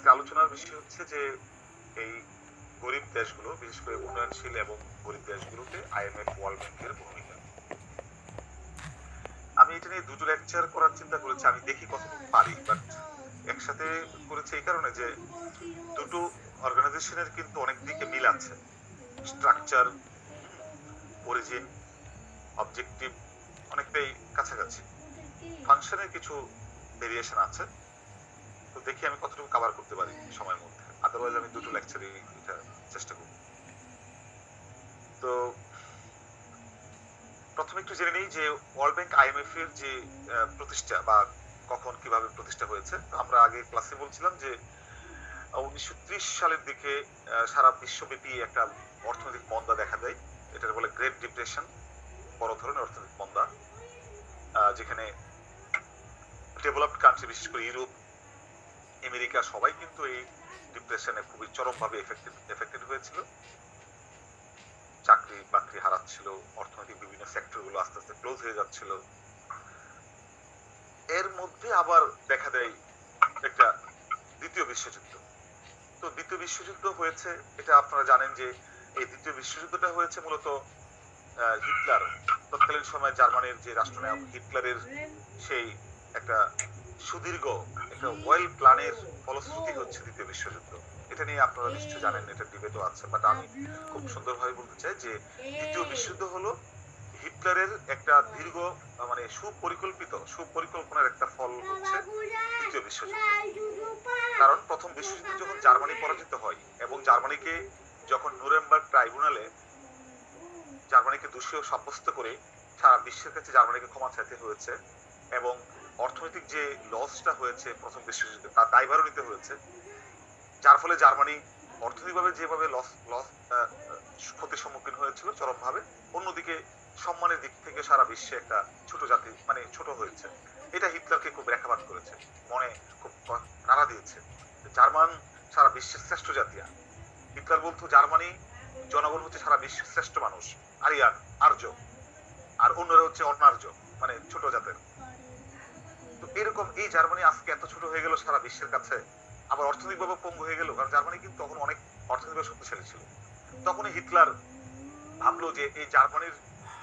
আজকে আলোচনার বিষয় হচ্ছে যে এই গরিব দেশগুলো, বিশেষ করে উন্নয়নশীল এবং গরিব দেশগুলোতে আইএমএফ ওয়ার্ল্ড ব্যাংকের ভূমিকা। আমি এটা নিয়ে দুটো লেকচার করার চিন্তা করেছি, আমি দেখি কতটুকু পারি, বাট একসাথে করেছি এই কারণে যে দুটো অর্গানাইজেশনের কিন্তু অনেক দিকে মিল আছে। স্ট্রাকচার, অরিজিন, অবজেক্টিভ অনেকটাই কাছাকাছি। ফাংশনের কিছু ভেরিয়েশন আছে। তো দেখি আমি কতটুকু কভার করতে পারি সময়ের মধ্যে, আদারওয়াইজ আমি দুটো লেকচারে এটা চেষ্টা করব। তো প্রথমে একটু জেনে নিই যে ওয়ার্ল্ড ব্যাংক আইএমএফ এর যে প্রতিষ্ঠা বা কখন কিভাবে প্রতিষ্ঠা হয়েছে। আমরা আগে ক্লাসে বলছিলাম যে 1930 সালের দিকে সারা বিশ্বব্যাপী একটা অর্থনৈতিক মন্দা দেখা দেয়, এটা বলে গ্রেট ডিপ্রেশন, বড় ধরনের অর্থনৈতিক মন্দা, যেখানে ডেভেলপড কান্ট্রি বিশেষ করে ইউরোপ, আমেরিকা সবাই কিন্তু এই ডিপ্রেশনে খুবই চরমভাবে এফেক্টেড হয়েছিল। চাকরি বাকরি হারাচ্ছিল, অর্থনৈতিক বিভিন্ন সেক্টর গুলো আস্তে আস্তে ক্লোজ হয়ে যাচ্ছিল। এর মধ্যে আবার দেখা দেয় একটা দ্বিতীয় বিশ্বযুদ্ধ। তো দ্বিতীয় বিশ্বযুদ্ধ হয়েছে, এটা আপনারা জানেন যে এই দ্বিতীয় বিশ্বযুদ্ধটা হয়েছে মূলত হিটলার, তৎকালীন সময় জার্মানির যে রাষ্ট্রনায়ক হিটলারের সেই একটা সুদীর্ঘ একটা ওয়েল প্ল্যানের ফলশ্রুতি হচ্ছে দ্বিতীয় বিশ্বযুদ্ধ। এটা নিয়ে আপনারা নিশ্চয়ই জানেন, এটা ডিবেটও আছে, বাট আমি খুব সুন্দরভাবে বলতে চাই যে দ্বিতীয় বিশ্বযুদ্ধ হলো হিটলারের একটা দীর্ঘ মানে সুপরিকল্পনার একটা ফল হচ্ছে দ্বিতীয় বিশ্বযুদ্ধ। কারণ প্রথম বিশ্বযুদ্ধে যখন জার্মানি পরাজিত হয় এবং জার্মানিকে যখন নুরেমবার্গ ট্রাইব্যুনালে জার্মানিকে দোষী সাব্যস্ত করে সারা বিশ্বের কাছে জার্মানিকে ক্ষমা চাইতে হয়েছে এবং অর্থনৈতিক যে লসটা হয়েছে প্রথম বিশ্বযুদ্ধে তার দায়ভারও নিতে হয়েছে, যার ফলে জার্মানি অর্থনৈতিকভাবে যেভাবে ক্ষতির সম্মুখীন হয়েছিল চরমভাবে, অন্যদিকে সম্মানের দিক থেকে সারা বিশ্বে একটা ছোট জাতি মানে ছোট হয়েছে। এটা হিটলারকে খুব রেখাপাত করেছে, মনে খুব নাড়া দিয়েছে। জার্মান সারা বিশ্বের শ্রেষ্ঠ জাতীয়, হিটলার বলতো জার্মানি জনগণ হচ্ছে সারা বিশ্বের শ্রেষ্ঠ মানুষ, আরিয়ান, আর্য, আর অন্যরা হচ্ছে অনার্য মানে ছোট জাতের। তো এরকম এই জার্মানি আজকে এত ছোট হয়ে গেল সারা বিশ্বের কাছে, আবার অর্থনৈতিকভাবে পঙ্গু হয়ে গেল, কারণ জার্মানি কিন্তু তখন অনেক অর্থনৈতিকভাবে শক্তিশালী ছিল। তখনই হিটলার ভাবলো যে এই জার্মানির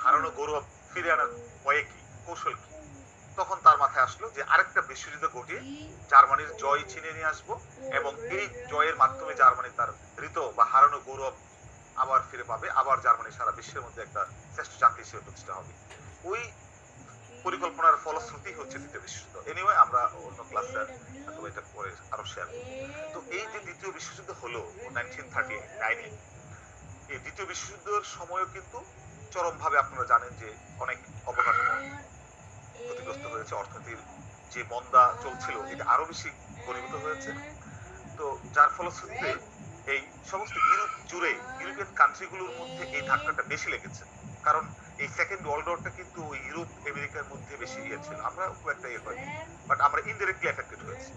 হারানো গৌরব ফিরে আনার উপায় কি, কৌশল কি। তখন তার মাথায় আসলো যে আরেকটা বিশ্বযুদ্ধ ঘটিয়ে জার্মানির জয় ছিনিয়ে নিয়ে আসবো এবং এই জয়ের মাধ্যমে জার্মানি তার হৃত বা হারানো গৌরব আবার ফিরে পাবে, আবার জার্মানি সারা বিশ্বের মধ্যে একটা শ্রেষ্ঠ জাতি হিসেবে প্রতিষ্ঠা হবে। ওই পরিকল্পনার ফলশ্রুতি হচ্ছে দ্বিতীয় বিশ্বযুদ্ধ। এনিওয়ে আমরা অন্য ক্লাসে এটা পরে আরো শেয়ার করব। তো এই যে দ্বিতীয় বিশ্বযুদ্ধ হলো 1939, এই দ্বিতীয় বিশ্বযুদ্ধের সময়ও কিন্তু চরমভাবে আপনারা জানেন যে অনেক অবকাঠামো ক্ষতিগ্রস্ত হয়েছে, অর্থনীতির যে মন্দা চলছিল এটা আরো বেশি ঘনীভূত হয়েছে। তো যার ফলশ্রুতিতে এই সমস্ত ইউরোপ জুড়ে ইউরোপিয়ান কান্ট্রিগুলোর মধ্যে এই ধাক্কাটা বেশি লেগেছে, কারণ এই সেকেন্ড ওয়ার্ল্ড ওয়ারটা কিন্তু ইউরোপ আমেরিকার মধ্যে বেশি ছিল। আমরা খুব একটা হয়নি, বাট আমরা ইনডিরেক্টলি এফেক্টেড হয়েছি,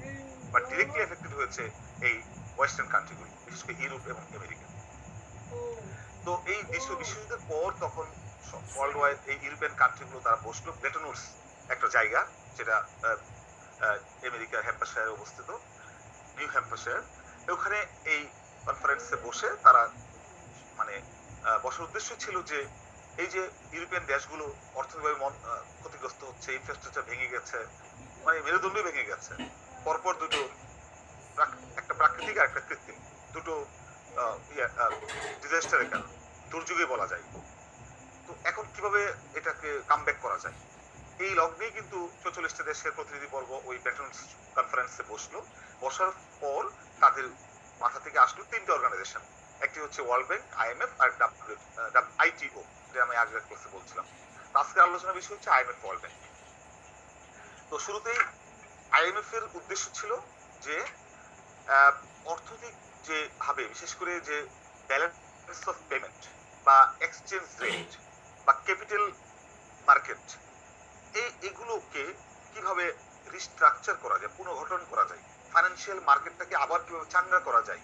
বাট ডিরেক্টলি এফেক্টেড হয়েছে এই ওয়েস্টার্ন কান্ট্রিগুলো, বিশেষ করে ইউরোপ এবং আমেরিকা। তো এই দ্বিতীয় বিশ্বযুদ্ধের পর তখন ওয়ার্ল্ড ওয়াইড এই ইউরোপিয়ান কান্ট্রিগুলো তারা বসলো ব্রেটন উডস, একটা জায়গা যেটা আমেরিকার হ্যাম্পশায়ারে অবস্থিত, নিউ হ্যাম্পশায়ার। ওখানে এই কনফারেন্সে বসে তারা মানে বসার উদ্দেশ্য ছিল যে এই যে ইউরোপিয়ান দেশগুলো অর্থনৈতিকভাবে ক্ষতিগ্রস্ত হচ্ছে, ইনফ্রাস্ট্রাকচার ভেঙে গেছে, মানে মেরুদণ্ডই ভেঙে গেছে, পরপর দুটো, একটা প্রাকৃতিক আর একটা কৃত্রিম, দুটো ডিজাস্টারের কারণে, দুর্যোগে বলা যায়। তো এখন কিভাবে এটাকে কামব্যাক করা যায়, এই লগ্নেই কিন্তু 44টা দেশের প্রতিনিধিবর্গ ওই ব্রেটন কনফারেন্সে বসলো। বসার পর তাদের মাথা থেকে আসলো তিনটে অর্গানাইজেশন, একটি হচ্ছে ওয়ার্ল্ড ব্যাংক, আইএমএফ আর আইটিও, যেটা আমি আগের ক্লাসে বলছিলাম। আজকের আলোচনার বিষয় হচ্ছে আইএমএফ ওয়ার্ল্ড ব্যাংক। তো শুরুতেই আইএমএফ এর উদ্দেশ্য ছিল যে অর্থনৈতিক যে ভাবে বিশেষ করে যে ব্যালেন্স অফ পেমেন্ট বা এক্সচেঞ্জ রেট বা ক্যাপিটাল মার্কেট, এগুলোকে কিভাবে রিস্ট্রাকচার করা যায়, পুনর্গঠন করা যায়, ফাইন্যান্সিয়াল মার্কেটটাকে আবার কিভাবে চাঙ্গা করা যায়,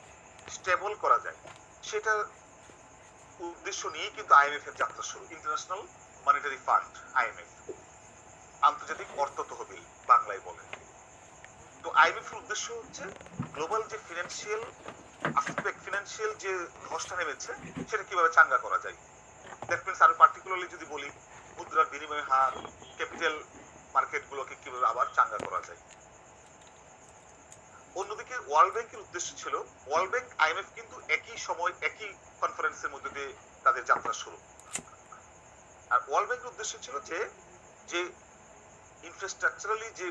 স্টেবল করা যায়, সেটার উদ্দেশ্য নিয়ে কিন্তু আইএমএফ এর যাত্রা শুরু। ইন্টারন্যাশনাল মনিটারি ফান্ড, আইএমএফ, আন্তর্জাতিক অর্থ তহবিল বাংলায় বলে। তো আইএমএফ এর উদ্দেশ্য হচ্ছে গ্লোবাল যে ফিনান্সিয়াল আসপেক্ট, ফিনান্সিয়াল যে ধসটা নেমেছে সেটা কিভাবে চাঙ্গা করা যায়। দ্যাট মিনস আরো পার্টিকুলারলি যদি বলি, মুদ্রার বিনিময় হার, ক্যাপিটাল মার্কেটগুলোকে কিভাবে আবার চাঙ্গা করা যায়। অন্যদিকে ওয়ার্ল্ড ব্যাংকের উদ্দেশ্য ছিল, ওয়ার্ল্ড ব্যাংক আইএমএফ কিন্তু একই সময় একই কনফারেন্সের মধ্যে দিয়ে তাদের যাত্রা শুরু। আর ওয়ার্ল্ড ব্যাংকের উদ্দেশ্য ছিল যে ইনফ্রাস্ট্রাকচারালি যে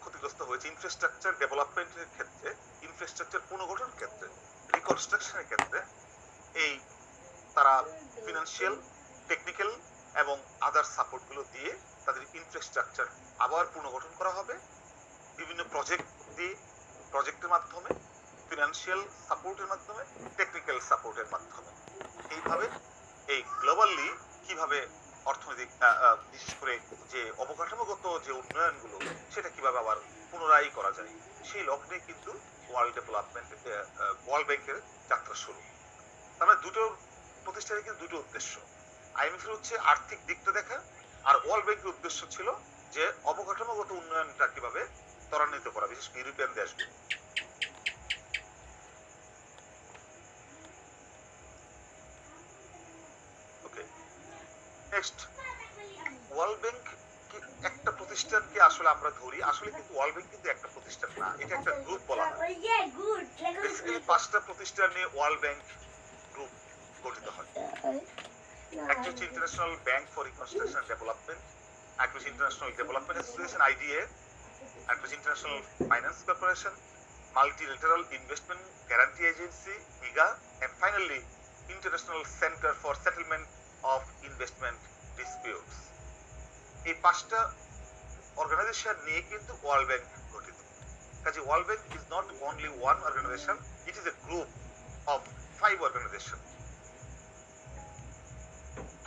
ক্ষতিগ্রস্ত হয়েছে, ইনফ্রাস্ট্রাকচার ডেভেলপমেন্টের ক্ষেত্রে, ইনফ্রাস্ট্রাকচার পুনর্গঠনের ক্ষেত্রে, রিকনস্ট্রাকশনের ক্ষেত্রে এই তারা ফিনান্সিয়াল, টেকনিক্যাল এবং আদার সাপোর্টগুলো দিয়ে তাদের ইনফ্রাস্ট্রাকচার আবার পুনর্গঠন করা হবে বিভিন্ন প্রজেক্ট দিয়ে, প্রজেক্টের মাধ্যমে, ফিনান্সিয়াল সাপোর্টের মাধ্যমে, টেকনিক্যাল সাপোর্টের মাধ্যমে। এইভাবে এই গ্লোবালি কিভাবে অর্থনৈতিক বিশেষ করে যে অবকাঠামোগত যে উন্নয়নগুলো সেটা কিভাবে আবার পুনরায় করা যায়, সেই লক্ষ্যে কিন্তু ওয়ার্ল্ড ব্যাংকের যাত্রা শুরু। তার মানে দুটো প্রতিষ্ঠানের কিন্তু দুটো উদ্দেশ্য। আইএমএফ এর হচ্ছে আর্থিক দিকটা দেখা, আর ওয়ার্ল্ড ব্যাংকের উদ্দেশ্য ছিল যে অবকাঠামোগত উন্নয়নটা কিভাবে ত্বরান্বিত করা, বিশেষ করে ইউরোপিয়ান দেশগুলো। ওকে, নেক্সট, ওয়ার্ল্ড ব্যাংক একটা প্রতিষ্ঠানকে আসলে আমরা ধরি, আসলে কিন্তু ওয়ার্ল্ড ব্যাংক কিন্তু একটা প্রতিষ্ঠান না, এটা একটা গ্রুপ বলা হয়। বেসিক্যালি 5টা প্রতিষ্ঠান নিয়ে ওয়ার্ল্ড ব্যাংক গ্রুপ গঠিত হয়। একটা হচ্ছে international bank for reconstruction and development, একটা হচ্ছে ইন্টারন্যাশনাল ডেভেলপমেন্ট অ্যাসোসিয়েশন আইডিএ, একটা হচ্ছে international finance corporation, multilateral investment guarantee agency MIGA, and finally international centre for settlement of investment disputes. এই 5টা অর্গানাইজেশন নিয়ে কিন্তু ওয়ার্ল্ড ব্যাংক গঠিত। কাজে world bank is not only one organisation, it is a group of 5 organisation.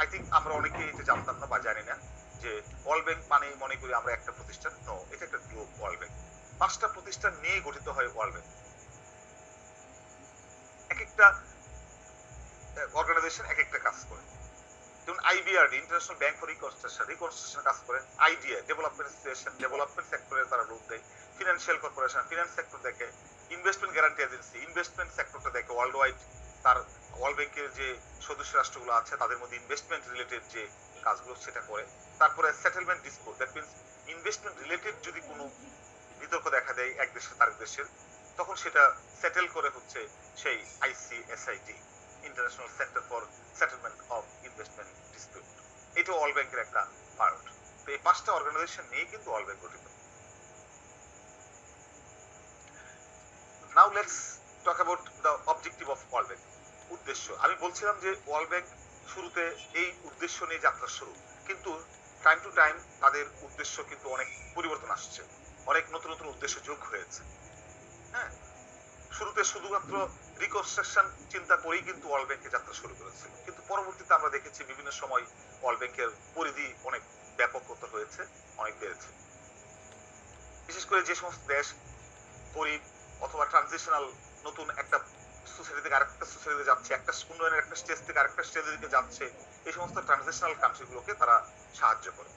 I think আমরা অনেকে এটা জানতাম না বা জানি না যে ওয়ার্ল্ড ব্যাংক মানে মনে করি আমরা একটা প্রতিষ্ঠান, নো, এটা একটা গ্রুপ। ওয়ার্ল্ড ব্যাংক 5টা প্রতিষ্ঠান নিয়ে গঠিত হয় ওয়ার্ল্ড ব্যাংক। এক একটা অর্গানাইজেশন এক একটা কাজ করে। যেমন IBRD, international bank for reconstruction কাজ করে, আইডিএ ডেভেলপমেন্ট অ্যাসোসিয়েশন ডেভেলপমেন্ট সেক্টরে তারা রূপ দেয়, ফিনান্সিয়াল কর্পোরেশন ফিনান্স সেক্টর দেখে, ইনভেস্টমেন্ট গ্যারান্টি এজেন্সি ইনভেস্টমেন্ট সেক্টরটা দেখে ওয়ার্ল্ড ওয়াইড, তার ওয়ার্ল্ড ব্যাংকের যে সদস্য রাষ্ট্রগুলো আছে তাদের মধ্যে ইনভেস্টমেন্ট রিলেটেড যে কাজগুলো সেটা করে। তারপরে settlement dispute, that means investment related যদি কোনো বিতর্ক দেখা দেয় এক দেশের তার দেশের, তখন সেটা সেটেল করে হচ্ছে সেই ICSID, international centre for settlement of investment dispute. এটা ওয়ার্ল্ড ব্যাংকের একটা পার্ট। তো এই 5টা অর্গানাইজেশন নিয়ে কিন্তু ওয়ার্ল্ড ব্যাংক গঠিত। Now let's talk about the objective of World bank. উদ্দেশ্য, আমি বলছিলাম যে ওয়ার্ল্ড ব্যাংক শুরুতে এই উদ্দেশ্য নিয়ে যাত্রা শুরু, কিন্তু টাইম টু টাইম তাদের উদ্দেশ্য কিন্তু অনেক পরিবর্তন আসছে, অনেক নতুন নতুন উদ্দেশ্য যোগ হয়েছে। হ্যাঁ, শুরুতে শুধুমাত্র রিকনস্ট্রাকশন চিন্তা করেই কিন্তু ওয়ার্ল্ড ব্যাংকের যাত্রা শুরু করেছিল, কিন্তু পরবর্তীতে আমরা দেখেছি বিভিন্ন সময় ওয়ার্ল্ড ব্যাংকের পরিধি অনেক ব্যাপকতা হয়েছে, অনেক বেড়েছে। বিশেষ করে যে সমস্ত দেশ গরিব অথবা ট্রানজিশনাল নতুন একটা সোসাইটি থেকে আরেকটা সোসাইটিতে যাচ্ছে, একটা উন্নয়নের একটা স্টেজ থেকে আরেকটা স্টেজের দিকে যাচ্ছে, এই সমস্ত ট্রানজিশনাল কান্ট্রিগুলোকে তারা সাহায্য করে,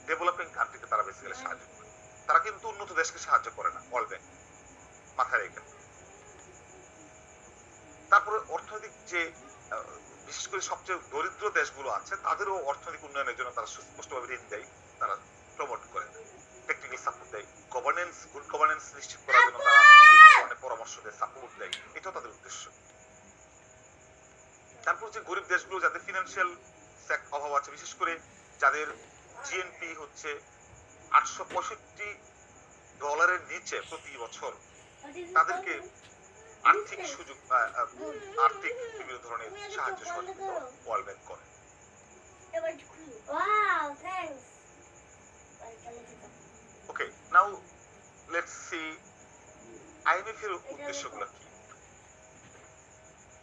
ডেভেলপিং কান্ট্রিকে তারা বেসিক্যালি সাহায্য করে। তারা কিন্তু উন্নত দেশকে সাহায্য করে না, ওয়ার্ল্ড ব্যাংক মাথায় রেখে। তারপরে অর্থনৈতিক যে বিশেষ করে সবচেয়ে দরিদ্র দেশগুলো আছে তাদেরও অর্থনৈতিক উন্নয়নের জন্য তারা সুস্পষ্টভাবে ঋণ দেয়, তারা প্রমোট করে, টেকনিক্যাল সাপোর্ট দেয়, গভর্নেন্স, গুড গভর্নেন্স নিশ্চিত করার জন্য তারা বিভিন্ন ধরনের পরামর্শ দেয়, সাপোর্ট দেয়, এটাও তাদের উদ্দেশ্য। তারপর যে গরিব দেশগুলো যাদের ফিনান্সিয়াল অভাব আছে, বিশেষ করে যাদের জিএনপি হচ্ছে $865 নিচে প্রতি বছর, তাদেরকে আর্থিক সুযোগ, আর্থিক বিভিন্ন ধরনের সাহায্য সহযোগিতা ওয়ার্ল্ড ব্যাংক করে। ওকে, নাও লেটস সি আইএমএফ এর উদ্দেশ্যগুলো কি।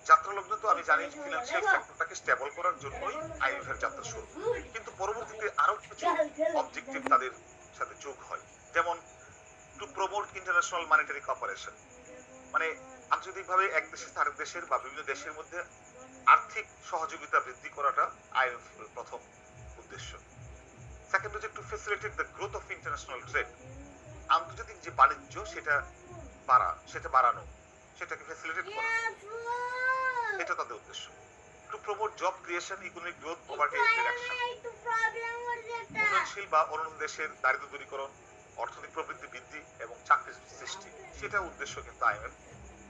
যাত্রা লগ্ন তো আমি জানি ফিনান্সিয়াল সেক্টরটাকে স্টেবল করার জন্যই আইএমএফ এর যাত্রা শুরু, কিন্তু পরবর্তীতে আরো কিছু অবজেক্টিভ তাদের সাথে যোগ হয়, যেমন to promote international monetary cooperation, মানে আন্তর্জাতিকভাবে এক দেশের আরেক দেশের বা বিভিন্ন দেশের মধ্যে আর্থিক সহযোগিতা বৃদ্ধি করাটা আইএমএফ এর প্রথম উদ্দেশ্য। সেকেন্ড হচ্ছে two facilitate the growth of international trade, আন্তর্জাতিক যে বাণিজ্য সেটা বাড়ানো, সেটাকে ফ্যাসিলিটেট করা, এটা তাদের উদ্দেশ্য। To promote job creation, economic growth, poverty reduction, উন্নয়নশীল বা অনুন্নত দেশের দারিদ্র্য দূরীকরণ, অর্থনৈতিক প্রবৃদ্ধি বৃদ্ধি এবং চাকরির সৃষ্টি, সেটা উদ্দেশ্য কিন্তু আইএমএফ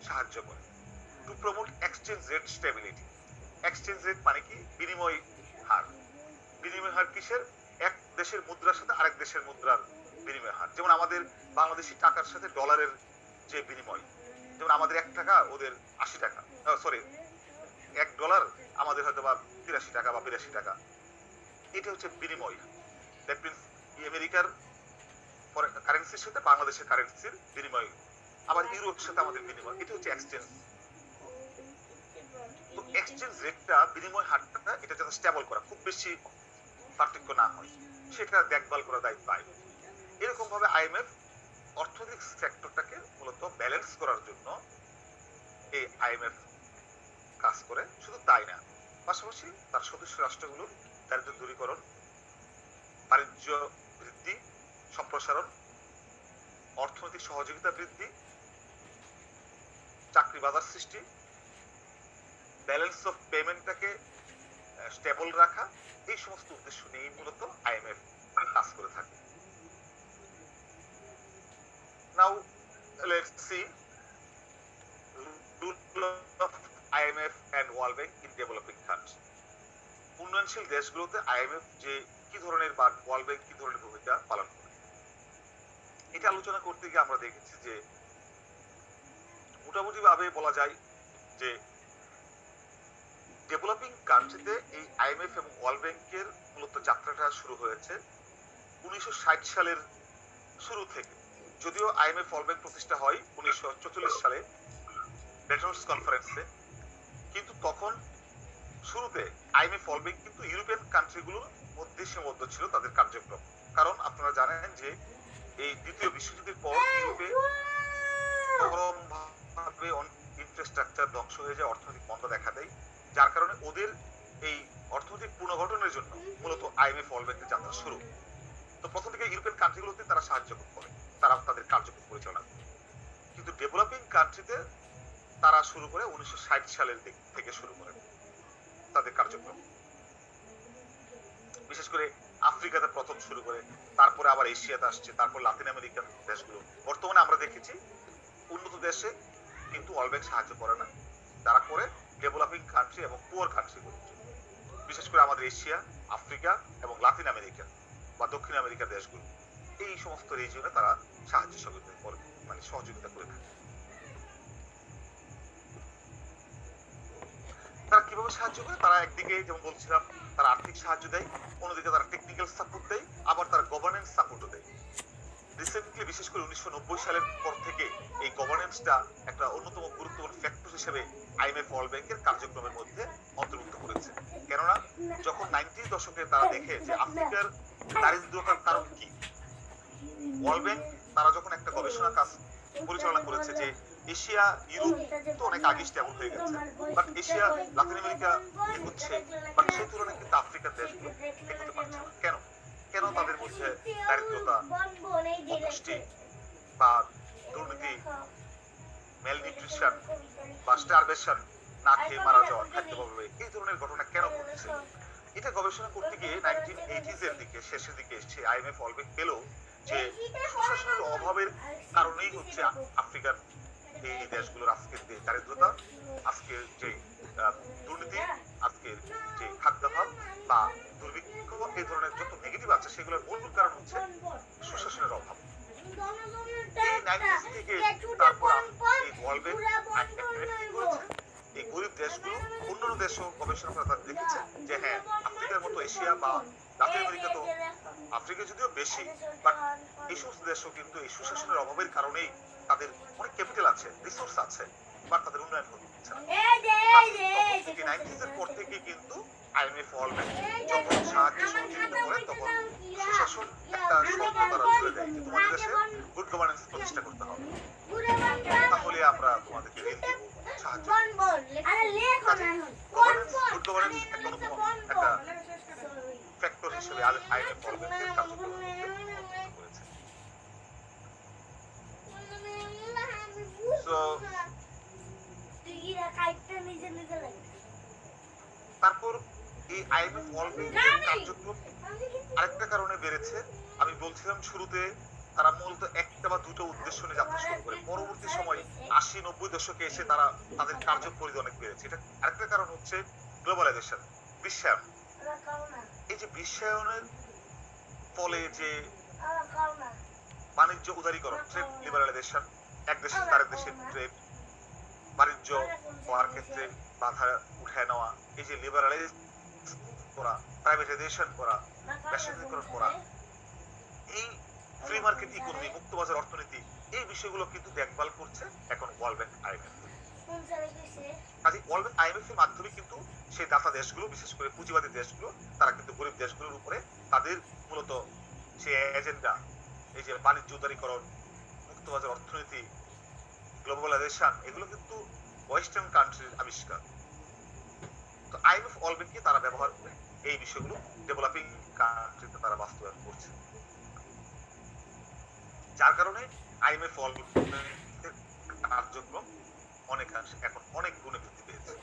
সাহায্য করে। To promote exchange rate stability, exchange rate মানে কি? বিনিময় হার। বিনিময় হার কিসের? এক দেশের মুদ্রার সাথে আরেক দেশের মুদ্রার বিনিময় হার। যেমন আমাদের বাংলাদেশি টাকার সাথে ডলারের যে বিনিময়, যেমন আমাদের 1 টাকা ওদের 80 টাকা, সরি $1 আমাদের হয়তো বা 83 টাকা বা 82 টাকা, এটা হচ্ছে বিনিময়। দ্যাট মিনস আমেরিকার কারেন্সির সাথে বাংলাদেশের কারেন্সির বিনিময়, আবার ইউরোর সাথে আমাদের বিনিময়, এটা হচ্ছে এক্সচেঞ্জ। তো এক্সচেঞ্জ রেটটা, বিনিময় হারটা, এটা যাতে স্টেবল করা, খুব বেশি পার্থক্য না হয়, সেটা দেখভাল করার দায়িত্ব আইএমএফ। এরকম ভাবে আইএমএফ অর্থনৈতিক সেক্টরটাকে মূলত ব্যালেন্স করার জন্য এই আইএমএফ কাজ করে। শুধু তাই না, পাশাপাশি তার সদস্য রাষ্ট্রগুলোর দারিদ্র্য দূরীকরণ, বাণিজ্য বৃদ্ধি সম্প্রসারণ, অর্থনৈতিক সহযোগিতা বৃদ্ধি, চাকরি বাজার সৃষ্টি, ব্যালেন্স অফ পেমেন্টটাকে স্টেবল রাখা, এই সমস্ত উদ্দেশ্য নিয়ে মূলত আইএমএফ কাজ করে থাকে। Now let's see role of IMF and world bank in developing country. উন্নয়নশীল দেশগুলোতে আইএমএফ যে কি ধরনের বা ওয়ার্ল্ড ব্যাংক কি ধরনের ভূমিকা পালন করে, এটা আলোচনা করতে গিয়ে আমরা দেখেছি যে মোটামুটি ভাবে বলা যায় যে ডেভেলপিং কান্ট্রিতে এই আইএমএফ এবং ওয়ার্ল্ড ব্যাংকের মূলত যাত্রাটা শুরু হয়েছে 1960 সালের শুরু থেকে। যদিও আইএমএফ ওয়ার্ল্ড ব্যাংক প্রতিষ্ঠা হয় 1944 সালে ব্রেটন উডস কনফারেন্সে, কিন্তু তখন শুরুতে আইএমএফ ওয়ার্ল্ড ব্যাংক কিন্তু ইউরোপিয়ান কান্ট্রিগুলোর মধ্যে সীমাবদ্ধ ছিল তাদের কার্যক্রম। কারণ আপনারা জানেন যে এই দ্বিতীয় বিশ্বযুদ্ধের পর ইউরোপে চরমভাবে ইনফ্রাস্ট্রাকচার ধ্বংস হয়ে যায়, অর্থনৈতিক মন্দা দেখা দেয়, যার কারণে ওদের এই অর্থনৈতিক পুনর্গঠনের জন্য মূলত আইএমএফ ওয়ার্ল্ড ব্যাংকের যাত্রা শুরু। তো প্রথম থেকে ইউরোপিয়ান কান্ট্রিগুলোতে তারা সাহায্য করে, তারা তাদের কার্যক্রম পরিচালনা করে। কিন্তু ডেভেলপিং কান্ট্রিতে তারা শুরু করে 1960 সালের দিক থেকে শুরু করে তাদের কার্যক্রম। বিশেষ করে আফ্রিকাতে প্রথম শুরু করে, তারপরে আবার এশিয়াতে আসছে, তারপর লাতিন আমেরিকান দেশগুলো। বর্তমানে আমরা দেখেছি উন্নত দেশে কিন্তু ওয়ার্ল্ড ব্যাংক সাহায্য করে না, তারা করে ডেভেলপিং কান্ট্রি এবং পুয়ার কান্ট্রিগুলোর জন্য। বিশেষ করে আমাদের এশিয়া, আফ্রিকা এবং লাতিন আমেরিকা বা দক্ষিণ আমেরিকার দেশগুলো, এই সমস্ত রিজিয়নে তারা সহযোগিতা করে থাকে। তারা কিভাবে সাহায্য করে? তারা একদিকে যেমন বলছিলাম তারা আর্থিক সাহায্য দেয়, অন্যদিকে তারা টেকনিক্যাল সাপোর্ট দেয়, আবার তারা গভর্নেন্স সাপোর্টও দেয়। রিসেন্টলি বিশেষ করে 1990 সালের পর থেকে এই গভর্নেন্সটা একটা অন্যতম গুরুত্বপূর্ণ ফ্যাক্টর হিসেবে আইএমএফ ওয়ার্ল্ড ব্যাংকের কার্যক্রমের মধ্যে অন্তর্ভুক্ত করেছে। কেননা যখন 90 দশকে তারা দেখে যে আফ্রিকার দারিদ্রতার কারণ কি, ওয়ার্ল্ড ব্যাংক তারা যখন একটা গবেষণা কাজ পরিচালনা করেছে যে এশিয়া ইউরোপ তো অনেক আগে স্টেবল হয়ে গেছে, বাট এশিয়া লাতিন আমেরিকা এগোচ্ছে, বাট সেই তুলনায় কিন্তু আফ্রিকার দেশগুলো এগোতে পারছে না। কেন? কেন তাদের মধ্যে দারিদ্রতা, অপুষ্টি বা দুর্নীতি, ম্যালনিউট্রিশন বা স্টারভেশন, না খেয়ে মারা যাওয়া, খাদ্যাভাবে, এই ধরনের ঘটনা কেন ঘটছে? এটা গবেষণা করতে গিয়ে 1980s এর দিকে শেষের দিকে এসে আইএমএফ ওয়ার্ল্ড ব্যাংক পেল যে সুশাসনের অভাবের কারণেই হচ্ছে আফ্রিকার এই দেশগুলোর আজকের যে দারিদ্রতা, আজকের যে দুর্নীতি, আজকের যে খাদ্যাভাব বা দুর্ভিক্ষ, এই ধরনের যত নেগেটিভ আছে সেগুলোর মূল কারণ হচ্ছে সুশাসনের অভাব। এই 90s থেকে তারপর এই ওয়ার্ল্ড ব্যাংক করেছে এই গরিব দেশগুলো, অন্যান্য দেশও গবেষণা করে তারা দেখেছে যে হ্যাঁ আফ্রিকার মতো এশিয়া বা লাতিন আমেরিকা, তো আফ্রিকা যদিও বেশি, বাট এই সমস্ত দেশও কিন্তু এই সুশাসনের অভাবের কারণেই তাদের অনেক ক্যাপিটাল আছে, রিসোর্স আছে, বাট তাদের উন্নয়ন হচ্ছে না। 90s এর পর থেকে কিন্তু আইএমএফ ওয়ার্ল্ড ব্যাংক যখন সাহায্য সহযোগিতা করে তখন সুশাসন একটা শর্ত তারা তুলে দেয় যে তোমাদের দেশে গুড গভর্নেন্স প্রতিষ্ঠা করতে হবে, তাহলে আমরা তোমাদেরকে ঋণ দেব, সাহায্য করব। গুড গভর্নেন্স একটা ফ্যাক্টর হিসেবে আইএমএফ ওয়ার্ল্ড ব্যাংকের কার্যক্রম করেছে। সো তারপর এই আইএমএফ ওয়ার্ল্ড ব্যাংকের কার্যক্রম আরেকটা কারণে বেড়েছে। আমি বলছিলাম শুরুতে তারা মূলত একটা বা দুটো উদ্দেশ্য নিয়ে যাত্রা শুরু করে, পরবর্তী সময় 80-90 দশকে এসে তারা তাদের কার্যপরিধি অনেক বেড়েছে। এটা আরেকটা কারণ হচ্ছে গ্লোবালাইজেশন, বিশ্বায়ন। এই যে বিশ্বায়নের ফলে যে বাণিজ্য উদারীকরণ, ট্রেড লিবারালাইজেশন, এক দেশ থেকে আরেক দেশের ট্রেড বাণিজ্য হওয়ার ক্ষেত্রে বাধা উঠায় নেওয়া, এই যে লিবারালাইজ করা, প্রাইভেটাইজেশন করা, বেসরকারীকরণ করা, এই ফ্রি মার্কেট ইকোনমি, মুক্তবাজার অর্থনীতি, এই বিষয়গুলো কিন্তু দেখভাল করছে এখন ওয়ার্ল্ড ব্যাংক, আইএমএফ। কাজে ওয়ার্ল্ড ব্যাংক, আইএমএফ এর মাধ্যমে কিন্তু সেই দাতা দেশগুলো, বিশেষ করে পুঁজিবাদী দেশগুলো, তারা কিন্তু গরিব দেশগুলোর উপরে তাদের মূলত সেই এজেন্ডা, এই যে বাণিজ্য উদারীকরণ, মুক্তবাজার অর্থনীতি, গ্লোবালাইজেশন, এগুলো কিন্তু ওয়েস্টার্ন কান্ট্রির আবিষ্কার। তো আইএমএফ ওয়ার্ল্ড ব্যাংককে তারা ব্যবহার করে এই বিষয়গুলো ডেভেলপিং কান্ট্রিতে তারা বাস্তবায়ন করছে, যার কারণে আইএমএফ ওয়ার্ল্ড ব্যাংকের কার্যক্রম অনেকাংশে এখন অনেক গুণে বৃদ্ধি পেয়েছে।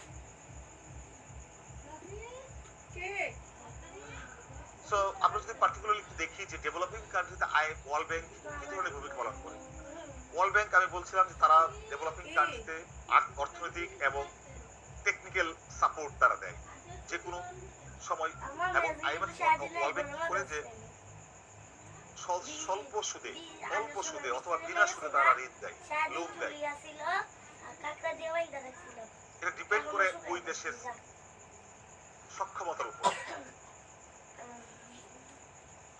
সো আমরা যদি পার্টিকুলারলি একটু দেখি যে ডেভেলপিং কান্ট্রিতে ওয়ার্ল্ড ব্যাংক কি ধরনের ভূমিকা পালন করে। ওয়ার্ল্ড ব্যাংক, আমি বলছিলাম যে তারা ডেভেলপিং কান্ট্রিতে অর্থনৈতিক এবং টেকনিক্যাল সাপোর্ট তারা দেয় যে কোনো সময়। এবং আইএমএফ ওয়ার্ল্ড ব্যাংক করে যে স্বল্প সুদে, অল্প সুদে অথবা বিনা সুদে তারা ঋণ দেয়, লোন দেয়। এটা ডিপেন্ড করে ওই দেশের সক্ষমতার উপর।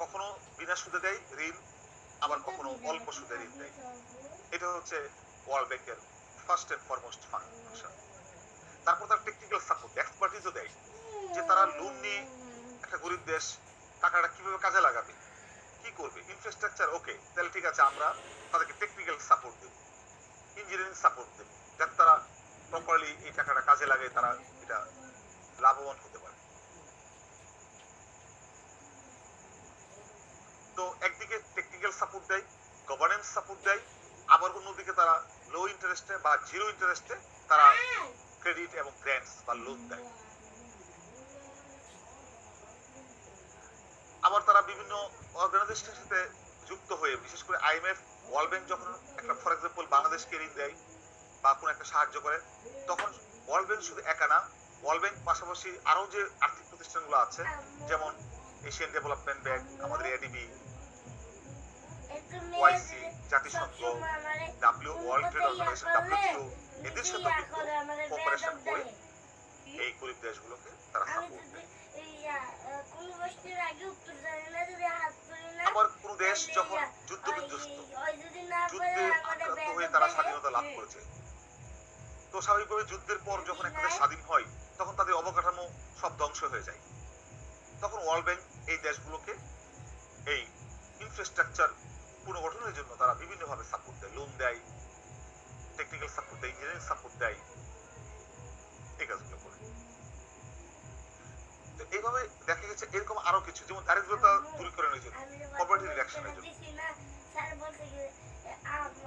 কখনো বিনা সুদে দেয় ঋণ, আবার কখনো অল্প সুদে ঋণ দেয়। এটা হচ্ছে ওয়ার্ল্ড ব্যাংকের ফার্স্ট এন্ড ফরমোস্ট ফাংশন। তারপর তার টেকনিক্যাল সাপোর্ট, এক্সপার্টিজও দেয় যে তারা লোন নিয়ে একটা গরিব দেশ টাকাটা কিভাবে কাজে লাগাবে, কি করবে, ইনফ্রাস্ট্রাকচার ওকে, তাহলে ঠিক আছে, আমরা তাদেরকে টেকনিক্যাল সাপোর্ট দেব, ইঞ্জিনিয়ারিং সাপোর্ট দেব, যাতে তারা প্রপারলি এই টাকাটা কাজে লাগে, তারা এটা লাভবান হতে পারে। তো একদিকে টেকনিক্যাল সাপোর্ট দেয়, গভর্নেন্স সাপোর্ট দেয়, আবার অন্যদিকে তারা লো ইন্টারেস্টে বা জিরো ইন্টারেস্টে তারা ক্রেডিট এবং গ্র্যান্টস বা লোন দেয়। আবার তারা বিভিন্ন অর্গানাইজেশনের সাথে যুক্ত হয়ে, বিশেষ করে আইএমএফ, ওয়ার্ল্ড ব্যাংক যখন একটা ফর এক্সাম্পল বাংলাদেশকে ঋণ দেয় বা কোনো একটা সাহায্য করে, তখন ওয়ার্ল্ড ব্যাংক শুধু একা না, ওয়ার্ল্ড ব্যাংক পাশাপাশি আরো যে আর্থিক প্রতিষ্ঠানগুলো আছে, যেমন এশিয়ান ডেভেলপমেন্ট ব্যাংক, আমাদের এডিবি, ওয়াইসি, জাতিসংঘ, ওয়ার্ল্ড ট্রেড অর্গানাইজেশন, ডব্লিউটিও, এদের সাথে কিন্তু কোঅপারেশন করে এই গরিব দেশগুলোকে তারা সাপোর্ট দেয়। আবার কোন দেশ যখন যুদ্ধ বিধ্বস্ত, যুদ্ধে আক্রান্ত হয়ে তারা স্বাধীনতা লাভ করেছে, তো স্বাভাবিকভাবে যুদ্ধের পর যখন একটা দেশ স্বাধীন হয়, তখন তাদের অবকাঠামো সব ধ্বংস হয়ে যায়। তখন ওয়ার্ল্ড ব্যাংক এই দেশগুলোকে এই ইনফ্রাস্ট্রাকচার পুনর্গঠনের জন্য তারা বিভিন্নভাবে সাপোর্ট দেয়, লোন দেয়, টেকনিক্যাল সাপোর্ট দেয়, ইঞ্জিনিয়ারিং সাপোর্ট দেয়, এই কাজগুলো করে। এইভাবে দেখা গেছে এরকম আরো কিছু, যেমন দারিদ্রতা দূরীকরণের জন্য, পভার্টি রিডাকশনের জন্য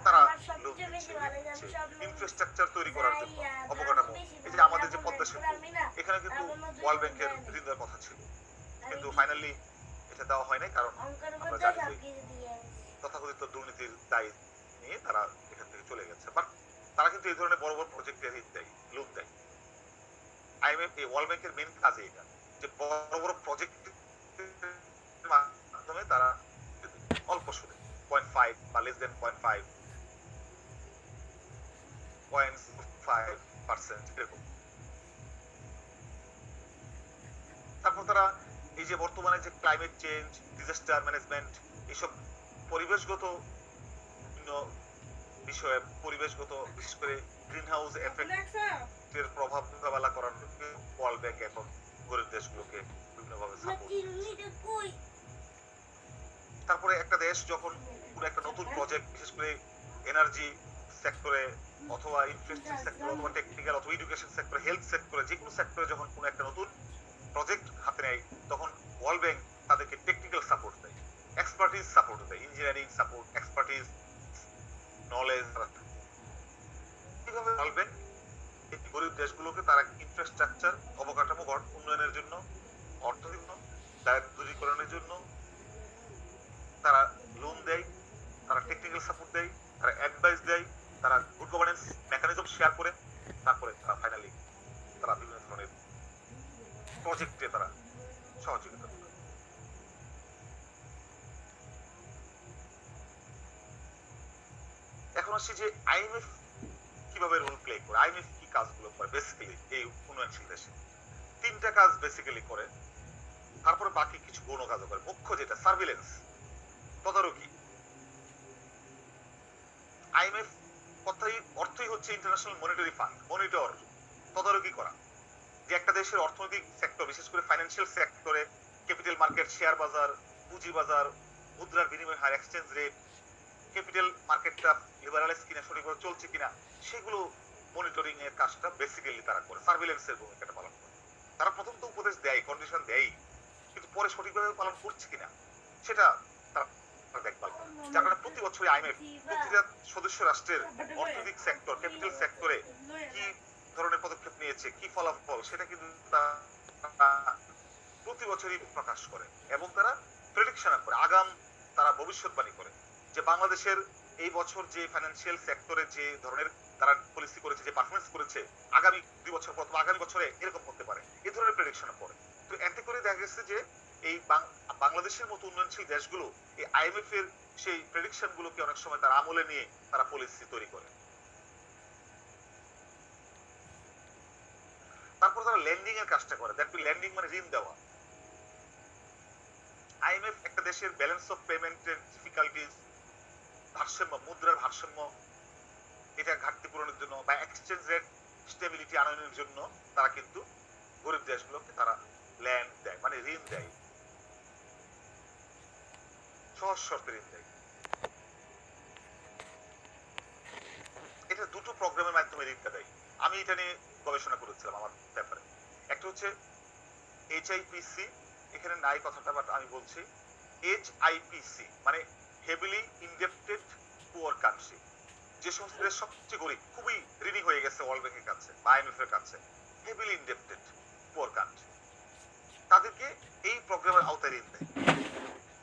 তারা লোন দিচ্ছে, ইনফ্রাস্ট্রাকচার তৈরি করার জন্য, অবকাঠামো। এই যে আমাদের যে পদ্মা সেতু, এখানে কিন্তু ওয়ার্ল্ড ব্যাংকের ঋণ দেওয়ার কথা ছিল, কিন্তু ফাইনালি এটা দেওয়া হয় নাই, কারণ আমরা জানি যে তথাকথিত দুর্নীতির দায় নিয়ে তারা এখান থেকে চলে গেছে। বাট তারা কিন্তু এই ধরনের বড় বড় প্রজেক্টে ঋণ দেয়, লোন দেয়। আইএমএফ, এই ওয়ার্ল্ড ব্যাংকের মেইন কাজে এটা, যে বড় বড় প্রজেক্টের মাধ্যমে তারা অল্প সুদে 0.5 বা লেস দেন 0.5% এরকম। তারপর তারা এই যে বর্তমানে যে ক্লাইমেট চেঞ্জ, ডিজাস্টার ম্যানেজমেন্ট, এইসব পরিবেশগত বিভিন্ন বিষয়ে, পরিবেশগত বিশেষ করে গ্রিন হাউস এফেক্টের প্রভাব মোকাবেলা করার জন্য ওয়ার্ল্ড ব্যাংক এখন গরিব দেশগুলোকে বিভিন্নভাবে সাপোর্ট দিচ্ছে। তারপরে একটা দেশ যখন পুরো একটা নতুন প্রজেক্ট, বিশেষ করে এনার্জি সেক্টরে অথবা ইনফ্রাস্ট্রাকচার সেক্টরে অথবা টেকনিক্যাল অথবা এডুকেশন সেক্টরে, হেলথ সেক্টরে, যে কোনো সেক্টরে যখন কোনো একটা নতুন প্রজেক্ট হাতে নেয়, তখন ওয়ার্ল্ড ব্যাংক তাদেরকে টেকনিক্যাল সাপোর্ট দেয়, এক্সপার্টিজ সাপোর্ট দেয়, ইঞ্জিনিয়ারিং সাপোর্ট, এক্সপার্টিজ, নলেজ। আসি যে আইএমএফ কিভাবে রোল প্লে করে, আইএমএফ কি কাজগুলো করে বেসিক্যালি এই উন্নয়নশীল দেশে। তিনটা কাজ বেসিক্যালি করে, তারপরে বাকি কিছু গৌণ কাজও করে। মুখ্য যেটা সার্ভিলেন্স, তদারকি। আইএমএফ কথাই অর্থই হচ্ছে ইন্টারন্যাশনাল মনিটারি ফান্ড, মনিটর, তদারকি করা, যে একটা দেশের অর্থনৈতিক সেক্টর, বিশেষ করে ফাইন্যান্সিয়াল সেক্টরে, ক্যাপিটাল মার্কেট, শেয়ার বাজার, পুঁজি বাজার, মুদ্রার বিনিময় হার, এক্সচেঞ্জ রেট, ক্যাপিটাল মার্কেটটা লিবারালাইজ কিনা, সঠিকভাবে চলছে কিনা, সেগুলো মনিটরিং এর কাজটা বেসিক্যালি তারা করে, সার্ভিলেন্সের ভূমিকাটা পালন করে। তারা প্রথম তো উপদেশ দেয়, কন্ডিশন দেয়, কিন্তু পরে সঠিকভাবে পালন করছে কিনা সেটা তারা দেখভাল করে। যার কারণে প্রতি বছরই আইএমএফ প্রতিটা সদস্য রাষ্ট্রের অর্থনৈতিক সেক্টর, ক্যাপিটাল সেক্টরে কি ধরনের পদক্ষেপ নিয়েছে, কি ফলাফল, সেটা কিন্তু প্রতি বছরই প্রকাশ করে। এবং তারা প্রেডিকশন করে, আগাম তারা ভবিষ্যৎবাণী করে যে বাংলাদেশের এই বছর যে ফাইন্যান্সিয়াল সেক্টরে যে ধরনের তারা পলিসি করেছে, যে পারফরমেন্স করেছে, আগামী 2 বছর পর অথবা আগামী বছরে এরকম হতে পারে, এই ধরনের প্রেডিকশন করে। তো এতে করে দেখা গেছে যে এই বাংলাদেশের মতো উন্নয়নশীল দেশগুলো এই আইএমএফ এর সেই প্রেডিকশন গুলোকে অনেক সময় তারা আমলে নিয়ে তারা পলিসি তৈরি করে। তারপর তারা লেন্ডিং এর কাজটা করে। দ্যাট মিন লেন্ডিং মানে ঋণ দেওয়া। আইএমএফ একটা দেশের ব্যালেন্স অফ পেমেন্টের ডিফিকাল্টিজ, ভারসাম্য, মুদ্রার ভারসাম্য, এটা ঘাটতি পূরণের জন্য বা এক্সচেঞ্জ রেট স্টেবিলিটি আনয়নের জন্য তারা কিন্তু গরিব দেশগুলোকে তারা ল্যান্ড দেয়, মানে ঋণ দেয়, সহজ শর্তে ঋণ দেয়। এটা দুটো প্রোগ্রামের মাধ্যমে ঋণটা দেয়। আমি এটা নিয়ে গবেষণা করেছিলাম আমার পেপারে। একটা হচ্ছে এইচআইপিসি, এখানে নাই কথাটা, বাট আমি বলছি এইচআইপিসি মানে হেভিলি ইনডেপ্টেড পুয়ার কান্ট্রি, যে সমস্ত দেশ সবচেয়ে গরিব, খুবই ঋণী হয়ে গেছে ওয়ার্ল্ড ব্যাংকের কাছে বা আইএমএফ এর কাছে, হেভিলি ইনডেপ্টেড পুয়ার কান্ট্রি, তাদেরকে এই প্রোগ্রামের আওতায় ঋণ দেয়।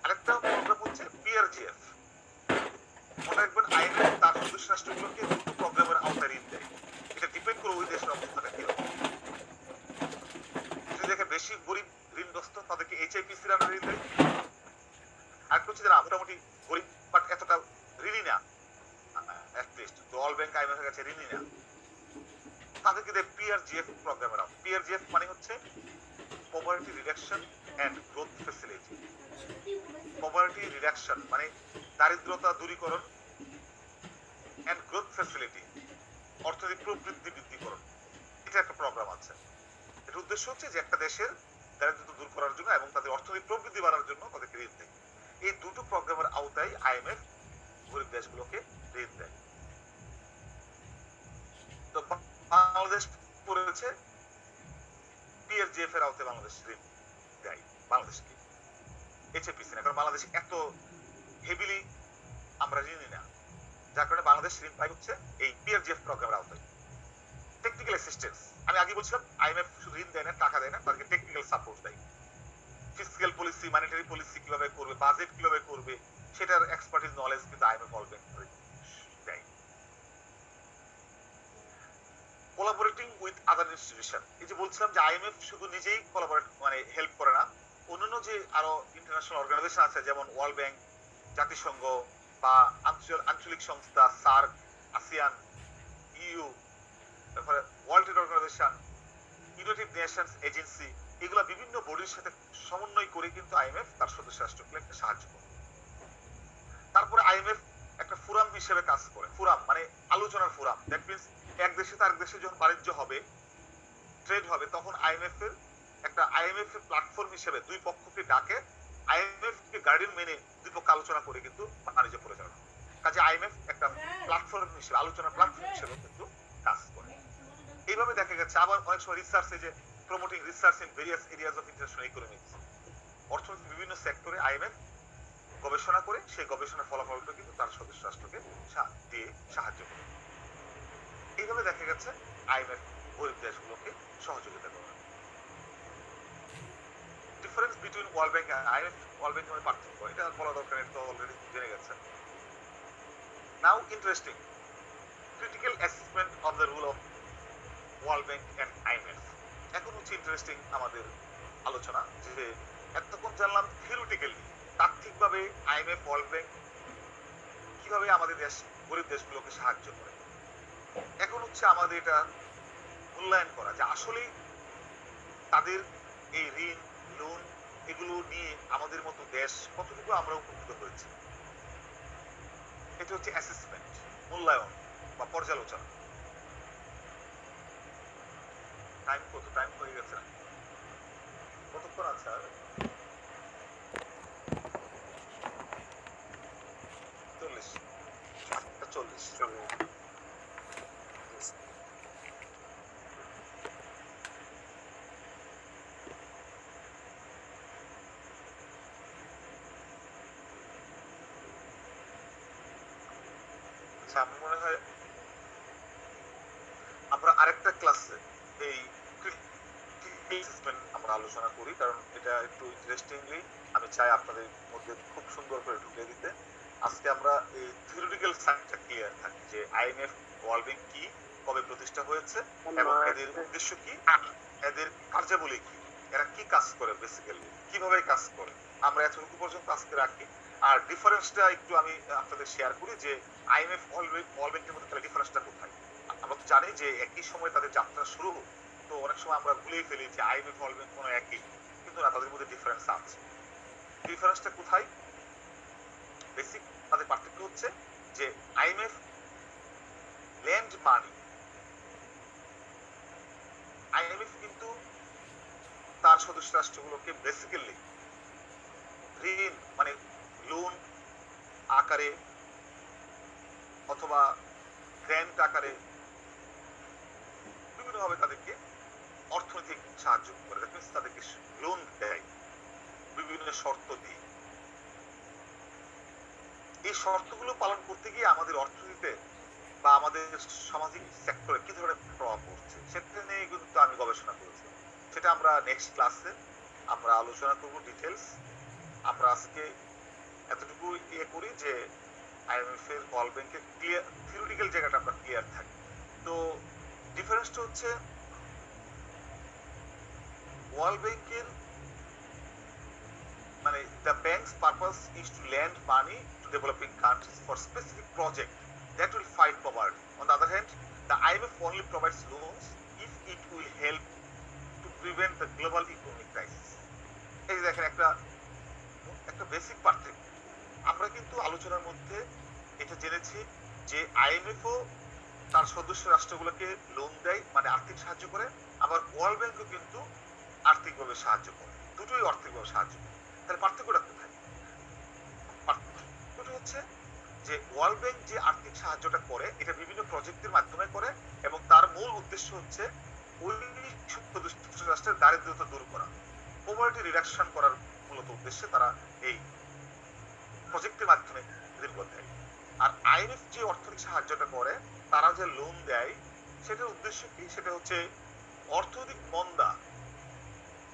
আরেকটা প্রোগ্রাম হচ্ছে পিআরজিএফ। মনে রাখবেন আইএমএফ তার সদস্য রাষ্ট্রগুলোকে দুটো প্রোগ্রামের আওতায় ঋণ দেয়। এটা ডিপেন্ড করে ওই দেশের অবস্থাটা কি হবে। যদি দেখে বেশি গরিব ঋণগ্রস্ত, তাদেরকে এইচআইপিসি ঋণ দেয়। আরেকটা হচ্ছে যারা মোটামুটি গরিব বাট এতটা ঋণী না, অ্যাটলিস্ট ওয়ার্ল্ড ব্যাংক আইএমএফ এর কাছে ঋণী না, তাদেরকে দেয় পিআরজিএফ প্রোগ্রামের আওতায়। পিআরজিএফ মানে হচ্ছে poverty reduction and growth facility. Poverty reduction মানে দারিদ্রতা দূরীকরণ, এন্ড গ্রোথ ফ্যাসিলিটি অর্থনৈতিক প্রবৃদ্ধি বৃদ্ধিকরণ, এটা একটা প্রোগ্রাম আছে। এর উদ্দেশ্য হচ্ছে যে একটা দেশের দারিদ্রতা দূর করার জন্য এবং তাদের অর্থনৈতিক প্রবৃদ্ধি বাড়ার জন্য তাদেরকে ঋণ দেয়। এই দুটো প্রোগ্রামের আওতায় আইএমএফ গরিব দেশগুলোকে ঋণ দেয়। তো বাংলাদেশ পড়েছে পিআরজিএফ এর আওতায়, বাংলাদেশ ঋণ দেয় বাংলাদেশকে, এইচএপিসি না, কারণ বাংলাদেশ এত হেভিলি আমরা ঋণী না, যার কারণে বাংলাদেশ ঋণ পাই হচ্ছে এই পিআরজিএফ প্রোগ্রামের আওতায়। টেকনিক্যাল অ্যাসিস্ট্যান্স, আমি আগে বলছিলাম আইএমএফ শুধু ঋণ দেয় না, টাকা দেয় না, তাদেরকে টেকনিক্যাল সাপোর্ট দেয়। ফিসক্যাল পলিসি, মনিটারি পলিসি কিভাবে করবে, বাজেট কিভাবে করবে, সেটার এক্সপার্টিস নলেজ কিন্তু আইএমএফ ওয়ার্ল্ড ব্যাংক দেয়। কোলাবোরেটিং উইথ আদার ইনস্টিটিউশন, এই যে বলছিলাম যে আইএমএফ শুধু নিজেই কোলাবোরেট মানে হেল্প করে না, অন্যান্য যে আরো ইন্টারন্যাশনাল অর্গানাইজেশন আছে যেমন ওয়ার্ল্ড ব্যাংক, জাতিসংঘ বা আঞ্চলিক সংস্থা, সার্ক, আসিয়ান, ইউ, তারপরে world trade organisation, United Nations agency, এগুলা বিভিন্ন বডির সাথে সমন্বয় করে কিন্তু আইএমএফ তার সদস্য রাষ্ট্রগুলোকে সাহায্য করে। তারপরে আইএমএফ একটা ফোরাম হিসেবে কাজ করে। ফোরাম মানে আলোচনার ফোরাম। দ্যাট মিনস এক দেশে তার দেশে যখন বাণিজ্য হবে, ট্রেড হবে, তখন আইএমএফ এর একটা আইএমএফ এর প্ল্যাটফর্ম হিসেবে দুই পক্ষকে ডাকে, আইএমএফ কে গার্ডিয়ান মেনে দুই পক্ষ আলোচনা করে কিন্তু বাণিজ্য পরিচালনা। কাজে আইএমএফ একটা প্ল্যাটফর্ম হিসেবে, আলোচনার প্ল্যাটফর্ম হিসেবে কিন্তু কাজ করে। এইভাবে দেখা গেছে আবার অনেক সময় রিসার্চে যে promoting research in various areas of international economics, অর্থনীতির বিভিন্ন সেক্টরে আইএমএফ গবেষণা করে সেই গবেষণার ফলাফলটা কিন্তু তার সদস্য রাষ্ট্রকে দিয়ে সাহায্য করে। এইভাবে দেখা গেছে আইএমএফ গরিব দেশগুলোকে সহযোগিতা করে। ডিফারেন্স বিটুইন ওয়ার্ল্ড ব্যাংক আর আইএমএফ, ওয়ার্ল্ড ব্যাংক মধ্যে পার্থক্য, এটা বলা দরকার, এটা অলরেডি জেনে গেছে। Now interesting, critical assessment of the rule of World Bank and IMF. এখন হচ্ছে ইন্টারেস্টিং আমাদের আলোচনা, যে এতক্ষণ জানলাম থিওরিটিক্যালি, তাত্ত্বিকভাবে আইএমএফ, ওয়ার্ল্ড ব্যাংক কিভাবে আমাদের দেশ গরিব দেশগুলোকে সাহায্য করে। এখন হচ্ছে আমাদের এটা মূল্যায়ন করা যে আসলেই তাদের এই ঋণ লোন এগুলো নিয়ে আমাদের মতো দেশ কতটুকু আমরা উপকৃত হয়েছি। এটা হচ্ছে অ্যাসেসমেন্ট, মূল্যায়ন বা পর্যালোচনা। টাইম কত? টাইম হয়ে গেছে না? কতক্ষণ আছে আর? 40 40। আচ্ছা, আমি মনে হয় আমরা আরেকটা ক্লাসে এই আমরা আলোচনা করি, কারণ এটা একটু ইন্টারেস্টিংলি আমি চাই আপনাদের মধ্যে খুব সুন্দর করে ঢুকিয়ে দিতে। আজকে আমরা এই থিওরিটিক্যাল সাইডটা ক্লিয়ার থাকি যে আইএমএফ ওয়ার্ল্ড ব্যাংক কি, কবে প্রতিষ্ঠা হয়েছে এবং এদের উদ্দেশ্য কি, এদের কার্যাবলী কি, এরা কি কাজ করে, বেসিক্যালি কিভাবে কাজ করে, আমরা এতটুকু পর্যন্ত আজকে রাখি। আর ডিফারেন্সটা একটু আমি আপনাদের শেয়ার করি যে আইএমএফ ওয়ার্ল্ড ব্যাংকের মধ্যে তাহলে ডিফারেন্সটা কোথায়। আমরা তো জানি যে একই সময় তাদের যাত্রা শুরু, তো অনেক সময় আমরা ভুলেই ফেলি যে আইএমএফ ওয়ার্ল্ড ব্যাংক কোনো একই, কিন্তু না, তাদের মধ্যে ডিফারেন্স আছে। ডিফারেন্সটা কোথায়? বেসিক তাদের পার্থক্য হচ্ছে যে আইএমএফ ল্যান্ড মানি, আইএমএফ কিন্তু তার সদস্য রাষ্ট্রগুলোকে বেসিক্যালি ঋণ মানে লোন আকারে অথবা গ্র্যান্ট আকারে বিভিন্নভাবে তাদেরকে অর্থনৈতিক সাহায্য করে, তাদেরকে লোন দেয় বিভিন্ন শর্ত দিয়ে। এই শর্তগুলো পালন করতে গিয়ে আমাদের অর্থনীতিতে বা আমাদের সামাজিক সেক্টরে কি ধরনের প্রভাব পড়ছে সেটা নিয়ে কিন্তু আমি গবেষণা করেছি। সেটা আমরা নেক্সট ক্লাসে আমরা আলোচনা করব ডিটেলস। আমরা আজকে এতটুকু করি যে আইএমএফ এর ওয়ার্ল্ড ব্যাংকের ক্লিয়ার থিওরিটিক্যাল জায়গাটা আমরা ক্লিয়ার থাকি। তো ডিফারেন্সটা হচ্ছে ওয়ার্ল্ড ব্যাংকের মানে the bank's purpose is to lend money to developing countries for specific project that will fight poverty. On the other hand, the IMF only provides loans if it will help to prevent the global economic crisis. এই দেখেন একটা basic পার্থক্য। আমরা কিন্তু আলোচনার মধ্যে এটা জেনেছি যে আইএমএফও তার সদস্য রাষ্ট্রগুলোকে লোন দেয় মানে আর্থিক সাহায্য করে, আবার ওয়ার্ল্ড ব্যাংকও কিন্তু আর্থিকভাবে সাহায্য করে, দুটোই আর্থিকভাবে সাহায্য করে। তাহলে পার্থক্যটা কোথায়? পার্থক্যটা হচ্ছে যে ওয়ার্ল্ড ব্যাংক যে আর্থিক সাহায্যটা করে এটা বিভিন্ন প্রজেক্টের মাধ্যমে করে এবং তার মূল উদ্দেশ্য হচ্ছে ওই সদস্য রাষ্ট্রের দারিদ্রতা দূর করা, পভার্টি রিডাকশন করার মূলত উদ্দেশ্যে তারা এই প্রজেক্টের মাধ্যমে ঋণ দেয়। আর আইএমএফ যে অর্থনৈতিক সাহায্যটা করে, তারা যে লোন দেয় সেটার উদ্দেশ্য কি? সেটা হচ্ছে অর্থনৈতিক মন্দা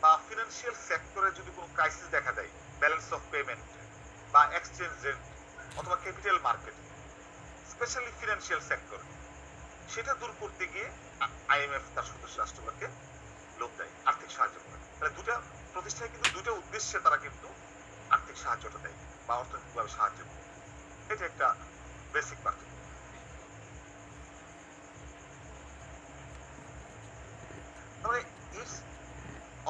বা ফিনান্সিয়াল সেক্টরে যদি কোনো ক্রাইসিস দেখা দেয়, ব্যালেন্স অফ পেমেন্ট বা এক্সচেঞ্জ রেট অথবা ক্যাপিটাল মার্কেটে, স্পেশালি ফিনান্সিয়াল সেক্টর, সেটা দূর করতে গিয়ে আইএমএফ তার সদস্য রাষ্ট্রগুলোকে লোন দেয়, আর্থিক সাহায্য করে। তাহলে দুটা প্রতিষ্ঠানে কিন্তু দুটো উদ্দেশ্যে তারা কিন্তু আর্থিক সাহায্যটা দেয় বা অর্থনৈতিকভাবে সাহায্য করে। এটা একটা বেসিক পার্থক্য। তাহলে it's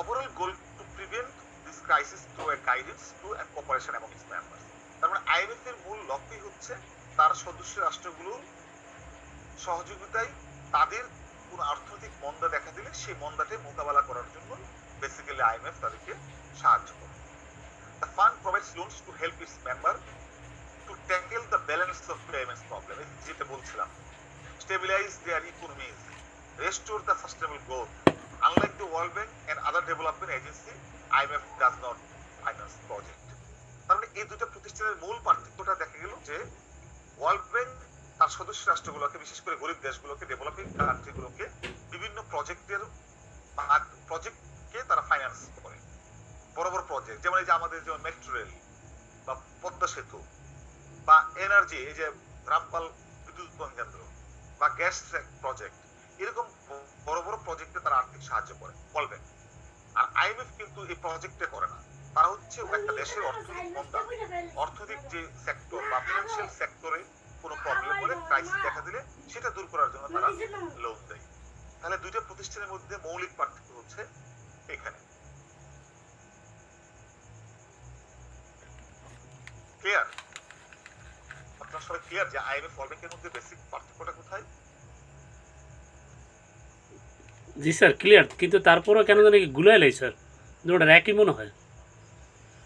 overall goal to prevent this crisis through a guidance to and cooperation among its members. তার মানে আইএমএফ এর মূল লক্ষ্যই হচ্ছে তার সদস্য রাষ্ট্রগুলোর সহযোগিতায় তাদের কোন অর্থনৈতিক মন্দা দেখা দিলে সেই মন্দাকে মোকাবেলা করার জন্য বেসিক্যালি আইএমএফ তাদেরকে সাহায্য করে। The fund provides loans to help its member to tackle the balance of payments problem, যেটা বলছিলাম, stabilize their economies, restore the sustainable growth. Unlike the World Bank and other development agency, IMF does not finance project. তার মানে এই দুটো প্রতিষ্ঠানের মূল পার্থক্যটা দেখা গেল যে ওয়ার্ল্ড ব্যাংক তার সদস্য রাষ্ট্রগুলোকে, বিশেষ করে গরিব দেশগুলোকে, ডেভেলপিং কান্ট্রিগুলোকে বিভিন্ন প্রজেক্টকে তারা ফাইন্যান্স করে, বড় বড় প্রজেক্ট, যেমন এই যে আমাদের যেমন মেট্রো রেল বা পদ্মা সেতু বা এনার্জি, এই যে রামপাল বিদ্যুৎ উৎপাদন কেন্দ্র বা গ্যাস প্রজেক্ট, এরকম বড় বড় প্রজেক্টে তারা আর্থিক সাহায্য করে ওয়ার্ল্ড ব্যাংক। আর আইএমএফ কিন্তু এই প্রজেক্টে করে না, তারা হচ্ছে একটা দেশের অর্থনৈতিক মন্দা, অর্থনৈতিক যে সেক্টর বা ফিনান্সিয়াল সেক্টরে কোনো প্রবলেম হলে, ক্রাইসিস দেখা দিলে সেটা দূর করার জন্য তারা লোন দেয়। তাহলে দুইটা প্রতিষ্ঠানের মধ্যে মৌলিক পার্থক্য হচ্ছে এখানে। ক্লিয়ার? আপনার সবাই ক্লিয়ার যে আইএমএফ ওয়ার্ল্ড ব্যাংকের মধ্যে বেসিক পার্থক্যটা কোথায়? জি স্যার ক্লিয়ার, কিন্তু তারপরেও কেন জানি গুলাইলাই স্যার, দুটোটার একই মনে হয়।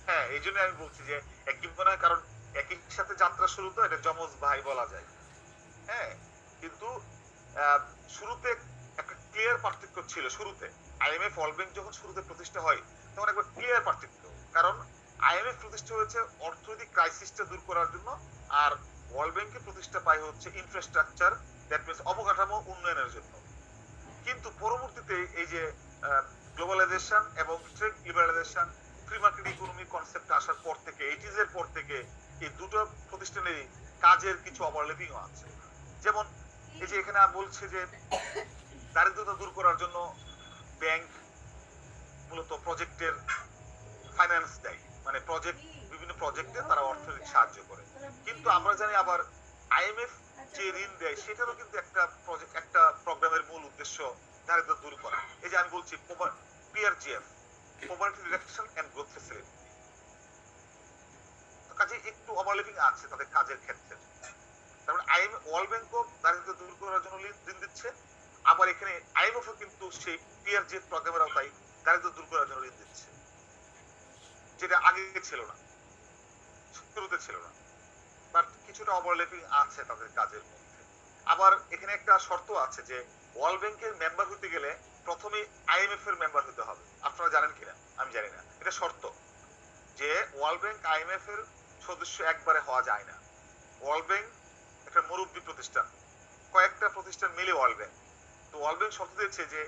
হ্যাঁ, এই জন্য আমি বলছি যে একই মনে হয়, কারণ একই সাথে যাত্রা শুরু, তো এটা যমজ ভাই বলা যায়। হ্যাঁ, কিন্তু শুরুতে একটা ক্লিয়ার পার্থক্য ছিল। শুরুতে আইএমএফ ওয়ার্ল্ড ব্যাংক যখন শুরুতে প্রতিষ্ঠা হয় তখন একবার ক্লিয়ার পার্থক্য, কারণ আইএমএফ প্রতিষ্ঠা হয়েছে অর্থনৈতিক ক্রাইসিসটা দূর করার জন্য, আর ওয়ার্ল্ড ব্যাংকের প্রতিষ্ঠা পায় হচ্ছে ইনফ্রাস্ট্রাকচার, দ্যাট মিনস অবকাঠামো উন্নয়নের জন্য। কিন্তু পরবর্তীতে এই যে গ্লোবালাইজেশন এবং trade liberalisation, free market economy concept আসার পর থেকে, 80s এর পর থেকে এই দুটো প্রতিষ্ঠানের কাজের কিছু ওভারল্যাপিংও আছে। যেমন এই যে এখানে বলছে যে দারিদ্রতা দূর করার জন্য ব্যাংক মূলত প্রজেক্টের ফাইন্যান্স দেয়, মানে বিভিন্ন প্রজেক্টে তারা অর্থনৈতিক সাহায্য করে। কিন্তু আমরা জানি আবার আইএমএফ যে ঋণ দেয় সেটারও কিন্তু একটা প্রোগ্রামের মূল উদ্দেশ্য দারিদ্র দূর করা। এই যে আমি বলছি PRGF, poverty reduction and growth facility, কাজে একটু ওভারল্যাপিং আছে তাদের কাজের ক্ষেত্রে। তারপরে ওয়ার্ল্ড ব্যাংকও দারিদ্র দূর করার জন্য ঋণ দিচ্ছে, আবার এখানে আইএমএফও কিন্তু সেই পিআরজিএফ প্রোগ্রামের আওতায় দারিদ্র দূর করার জন্য ঋণ দিচ্ছে, যেটা আগে ছিল না, শুরুতে ছিল না। বাট কিছুটা ওভারল্যাপিং আছে তাদের কাজের মধ্যে। আবার এখানে একটা শর্ত আছে যে ওয়ার্ল্ড ব্যাংকের মেম্বার হতে গেলে প্রথমে আইএমএফ এর মেম্বার হতে হবে। আপনারা জানেন কিনা আমি জানি না, এটা শর্ত যে ওয়ার্ল্ড ব্যাংক আইএমএফ এর সদস্য একবারে হওয়া যায় না। ওয়ার্ল্ড ব্যাংক একটা মুরব্বী প্রতিষ্ঠান, কয়েকটা প্রতিষ্ঠান মিলে ওয়ার্ল্ড ব্যাংক। তো ওয়ার্ল্ড ব্যাংক শর্ত দিয়েছে যে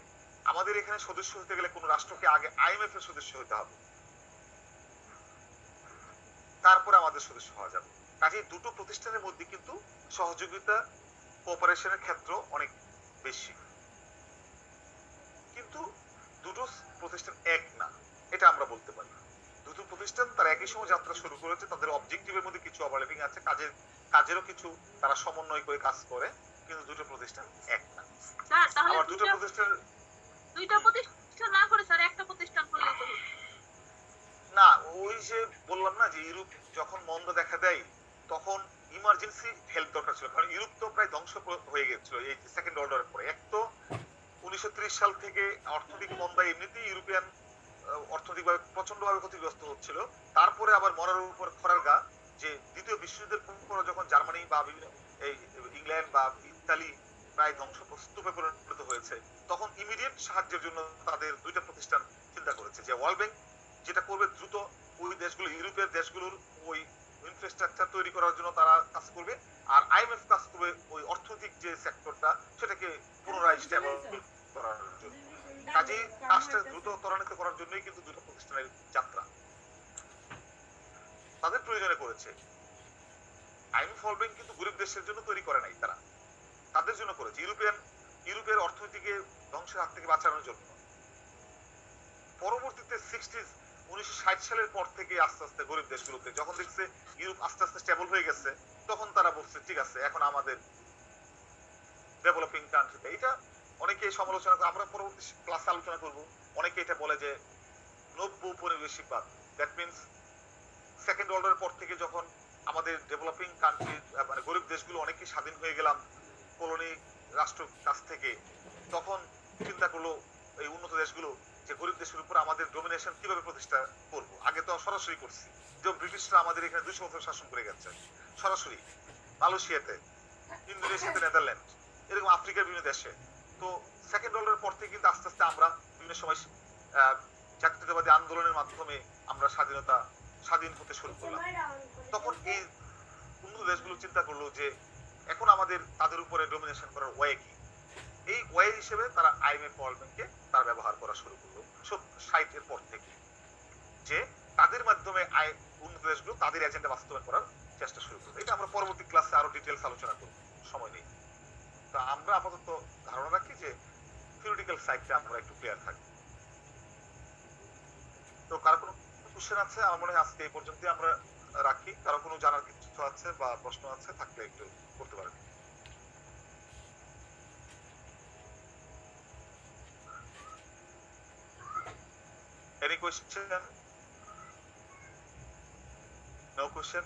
আমাদের এখানে সদস্য হতে গেলে কোন রাষ্ট্রকে আগে আইএমএফ এর সদস্য হতে হবে, তারপরে আমাদের সদস্য হওয়া যাবে। কাজে দুটো প্রতিষ্ঠানের মধ্যে কিন্তু সহযোগিতা, কোঅপারেশনের ক্ষেত্র অনেক বেশি, কিন্তু দুটো প্রতিষ্ঠান এক না, এটা আমরা বলতে পারি। দুটো প্রতিষ্ঠান তারা একই সময় যাত্রা শুরু করেছে, তাদের অবজেক্টিভের মধ্যে কিছু ওভারল্যাপিং আছে, কাজেরও কিছু তারা সমন্বয় করে কাজ করে, কিন্তু দুটো প্রতিষ্ঠান এক না। আবার দুটো প্রতিষ্ঠান না করে স্যার একটা প্রতিষ্ঠান করলে তো না, ওই যে বললাম না যে ইউরোপ যখন মন্দা দেখা দেয় তখন ইমার্জেন্সি হেল্প দরকার ছিল, কারণ ইউরোপ তো প্রায় ধ্বংস হয়ে গেছিল এই সেকেন্ড ওয়ার্ল্ড ওয়ারের পরে। এক তো 1930 সাল থেকে অর্থনৈতিক মন্দা, এমনিতেই ইউরোপিয়ান অর্থনৈতিকভাবে প্রচন্ডভাবে ক্ষতিগ্রস্ত হচ্ছিল, তারপরে আবার মরার উপর খরার গা, যে দ্বিতীয় বিশ্বযুদ্ধের পর যখন জার্মানি বা এই ইংল্যান্ড বা ইতালি প্রায় ধ্বংসস্তূপে পরিণত হয়েছে, তখন ইমিডিয়েট সাহায্যের জন্য তাদের দুইটা প্রতিষ্ঠান চিন্তা করেছে যে ওয়ার্ল্ড ব্যাংক যেটা করবে দ্রুত ওই দেশগুলো, ইউরোপের দেশগুলোর ওই ইনফ্রাস্ট্রাকচার তৈরি করার জন্য তারা কাজ করবে, আর আইএমএফ কাজ করবে ওই অর্থনৈতিক যে সেক্টরটা সেটাকে পুনরায় স্টেবল করার জন্য। কাজেই কাজটা দ্রুত ত্বরান্বিত করার জন্যই কিন্তু দুটো প্রতিষ্ঠানের যাত্রা তাদের প্রয়োজনে করেছে। আইএমএফ ওয়ার্ল্ড ব্যাংক কিন্তু গরিব দেশের জন্য তৈরি করে নাই, তারা তাদের জন্য করেছে, ইউরোপের অর্থনীতিকে ধ্বংসের হাত থেকে বাঁচানোর জন্য। পরবর্তীতে 1960 সালের পর থেকে আস্তে আস্তে গরিব দেশগুলোতে যখন দেখছে ইউরোপ আস্তে আস্তে স্টেবল হয়ে গেছে, তখন তারা বলছে ঠিক আছে এখন আমাদের ডেভেলপিং কান্ট্রিতে, এটা অনেকে সমালোচনা করে, আমরা পরবর্তী ক্লাসে আলোচনা করব। অনেকে এটা বলে যে নব্য উপনিবেশিকবাদ, দ্যাট মিনস সেকেন্ড ওয়ার্ল্ড পর থেকে যখন আমাদের ডেভেলপিং কান্ট্রি মানে গরিব দেশগুলো অনেকে স্বাধীন হয়ে গেলাম কলোনি রাষ্ট্র কাছ থেকে, তখন চিন্তা করলো এই উন্নত দেশগুলো যে গরিব দেশের উপর আমাদের ডোমিনেশন কিভাবে প্রতিষ্ঠা করব। আগে তো সরাসরি করছি, যে ব্রিটিশরা আমাদের এখানে 200 বছর শাসন করে গেছে সরাসরি, মালয়েশিয়াতে, ইন্দোনেশিয়াতে, নেদারল্যান্ড, এরকম আফ্রিকার বিভিন্ন দেশে। তো সেকেন্ড ওয়ার্ল্ডের পর থেকে কিন্তু আস্তে আস্তে আমরা বিভিন্ন সময় জাতীয়তাবাদী আন্দোলনের মাধ্যমে আমরা স্বাধীন হতে শুরু করলাম। তখন এই উন্নত দেশগুলো চিন্তা করলো যে এখন আমাদের তাদের উপরে ডোমিনেশন করার ওয়ে কি, এই ওয়ে হিসেবে তারা আইএমএফ ওয়ার্ল্ড ব্যাংকে তারা ব্যবহার করা শুরু করলো 60 এর পর থেকে, যে তাদের মাধ্যমে উন্নত দেশগুলো তাদের এজেন্ডা বাস্তবায়ন করার চেষ্টা শুরু করলো। এটা আমরা পরবর্তী ক্লাসে আরো ডিটেলস আলোচনা করব, সময় নেই। তো আমরা আপাতত ধারণা রাখি যে থিওরিটিক্যাল সাইডটা আমরা একটু ক্লিয়ার থাকবো। তো কার কোনো কোশ্চেন আছে? আমার মনে হয় আজকে এই পর্যন্ত আমরা রাখি। কারো কোনো জানার কিছু আছে বা প্রশ্ন আছে থাকলে একটু করতে পারেন। Any question? No question?